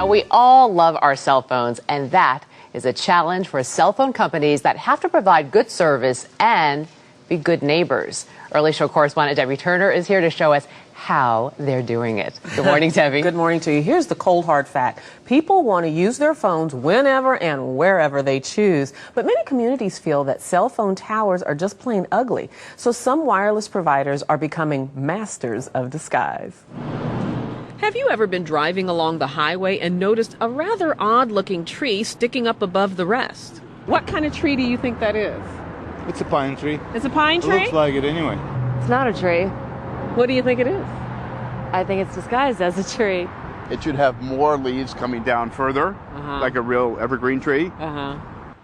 we all love our cell phones, and that is a challenge for cell phone companies that have to provide good service and be good neighbors. Early Show correspondent Debbie Turner is here to show us how they're doing it. Good morning, Debbie. Good morning to you. Here's the cold, hard fact. People want to use their phones whenever and wherever they choose. But many communities feel that cell phone towers are just plain ugly. So some wireless providers are becoming masters of disguise. Have you ever been driving along the highway and noticed a rather odd-looking tree sticking up above the rest? What kind of tree do you think that is? It's a pine tree. It's a pine tree? It looks like it anyway. It's not a tree. What do you think it is? I think it's disguised as a tree. It should have more leaves coming down further, like a real evergreen tree.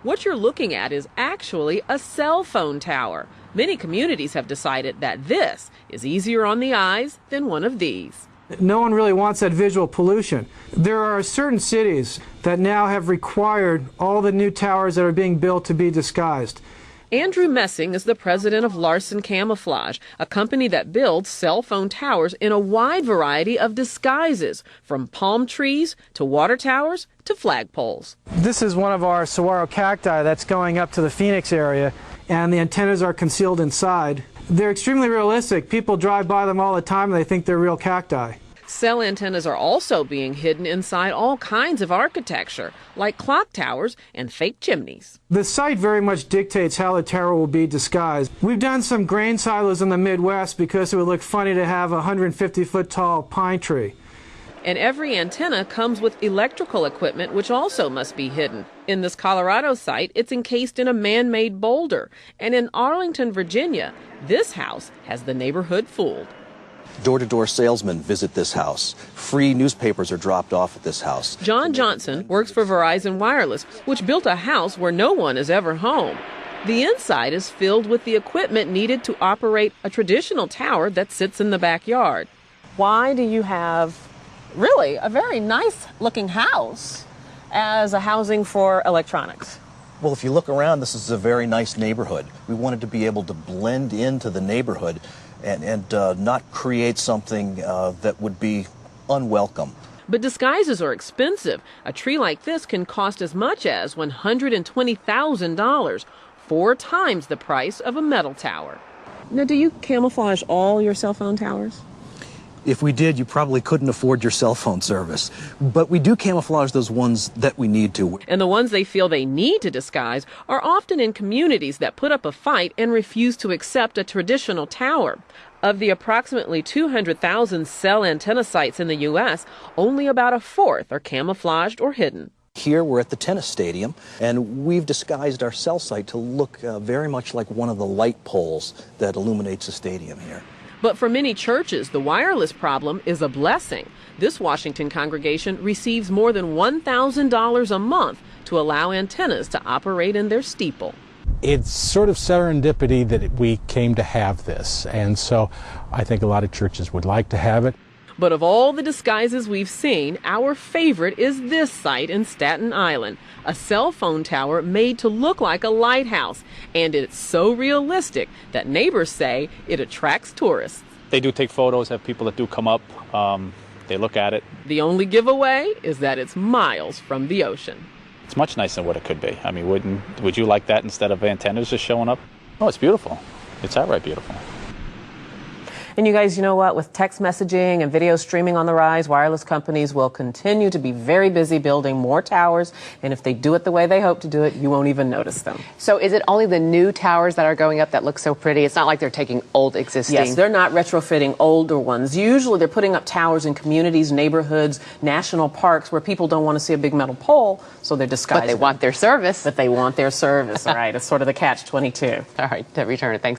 What you're looking at is actually a cell phone tower. Many communities have decided that this is easier on the eyes than one of these. No one really wants that visual pollution. There are certain cities that now have required all the new towers that are being built to be disguised. Andrew Messing is the president of Larson Camouflage, a company that builds cell phone towers in a wide variety of disguises, from palm trees to water towers to flagpoles. This is one of our saguaro cacti that's going up to the Phoenix area, and the antennas are concealed inside. They're extremely realistic. People drive by them all the time and they think they're real cacti. Cell antennas are also being hidden inside all kinds of architecture, like clock towers and fake chimneys. The site very much dictates how the tower will be disguised. We've done some grain silos in the Midwest because it would look funny to have a 150-foot tall pine tree. And every antenna comes with electrical equipment, which also must be hidden. In this Colorado site, it's encased in a man-made boulder. And in Arlington, Virginia, this house has the neighborhood fooled. Door-to-door salesmen visit this house. Free newspapers are dropped off at this house. John Johnson works for Verizon Wireless, which built a house where no one is ever home. The inside is filled with the equipment needed to operate a traditional tower that sits in the backyard. Why do you have really a very nice looking house as a housing for electronics? Well, if you look around, this is a very nice neighborhood. We wanted to be able to blend into the neighborhood and not create something that would be unwelcome. But disguises are expensive. A tree like this can cost as much as $120,000, 4 times the price of a metal tower. Now, do you camouflage all your cell phone towers? If we did, you probably couldn't afford your cell phone service. But we do camouflage those ones that we need to. And the ones they feel they need to disguise are often in communities that put up a fight and refuse to accept a traditional tower. Of the approximately 200,000 cell antenna sites in the U.S., only about a fourth are camouflaged or hidden. Here we're at the tennis stadium, and we've disguised our cell site to look very much like one of the light poles that illuminates the stadium here. But for many churches, the wireless problem is a blessing. This Washington congregation receives more than $1,000 a month to allow antennas to operate in their steeple. It's sort of serendipity that we came to have this, and so I think a lot of churches would like to have it. But of all the disguises we've seen, our favorite is this site in Staten Island, a cell phone tower made to look like a lighthouse. And it's so realistic that neighbors say it attracts tourists. They do take photos, have people that do come up, they look at it. The only giveaway is that it's miles from the ocean. It's much nicer than what it could be. I mean, would you like that instead of antennas just showing up? Oh, it's beautiful. It's outright beautiful. And you guys, you know what? With text messaging and video streaming on the rise, wireless companies will continue to be very busy building more towers. And if they do it the way they hope to do it, you won't even notice them. So is it only the new towers that are going up that look so pretty? It's not like they're taking old existing. Yes, they're not retrofitting older ones. Usually they're putting up towers in communities, neighborhoods, national parks where people don't want to see a big metal pole, so they're disguised. But they want their service. But they want their service, all right? It's sort of the catch-22. All right, Debbie Turner, thanks.